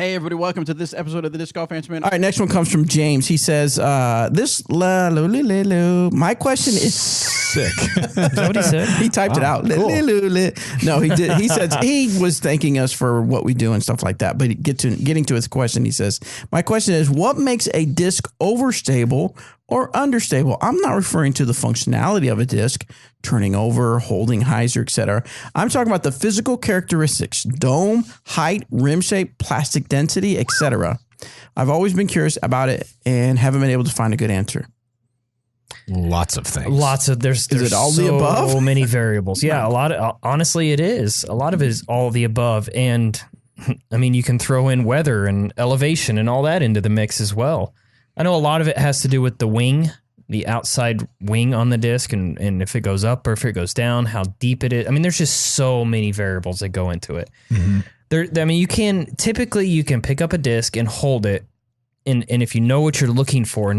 Hey, everybody, welcome to this episode of the Disc Golf Answer Man. All right, next one comes from James. He says, my question is... Sick. Is that what he said? He typed it out. Cool. No, he did. He said he was thanking us for what we do and stuff like that. But getting to his question, he says, my question is, what makes a disc overstable or understable? I'm not referring to the functionality of a disc, turning over, holding hyzer, etc. I'm talking about the physical characteristics, dome, height, rim shape, plastic density, etc. I've always been curious about it and haven't been able to find a good answer. Lots of things. Is There's it all so the above? many variables. Yeah, honestly, it is. A lot of it is all the above. And I mean, you can throw in weather and elevation and all that into the mix as well. I know a lot of it has to do with the wing, the outside wing on the disc, and if it goes up or if it goes down, how deep it is. I mean, there's just so many variables that go into it. Mm-hmm. You can pick up a disc and hold it, and if you know what you're looking for,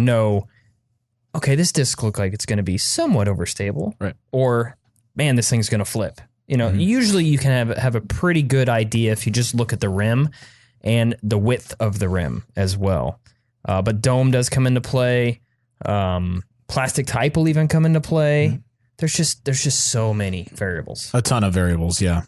okay, this disc looks like it's going to be somewhat overstable, right? Or, man, this thing's going to flip. Usually you can have a pretty good idea if you just look at the rim and the width of the rim as well. But dome does come into play. Plastic type will even come into play. Mm-hmm. There's just so many variables. A ton of variables, yeah.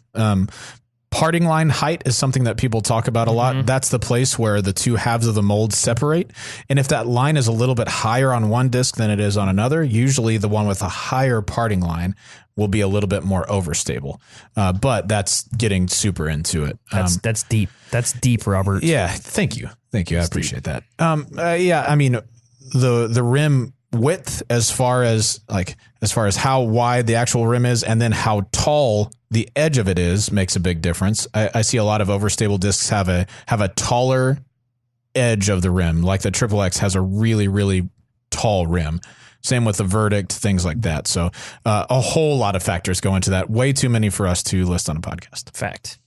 Parting line height is something that people talk about a lot. Mm-hmm. That's the place where the two halves of the mold separate. And if that line is a little bit higher on one disc than it is on another, usually the one with a higher parting line will be a little bit more overstable. But that's getting super into it. That's deep. That's deep, Robert. Yeah. Thank you. I appreciate that. Yeah. I mean, the rim width as far as how wide the actual rim is and then how tall the edge of it is makes a big difference. I see a lot of overstable discs have a taller edge of the rim, like the Triple X has a really, really tall rim. Same with the Verdict, things like that. So a whole lot of factors go into that. Way too many for us to list on a podcast. Fact.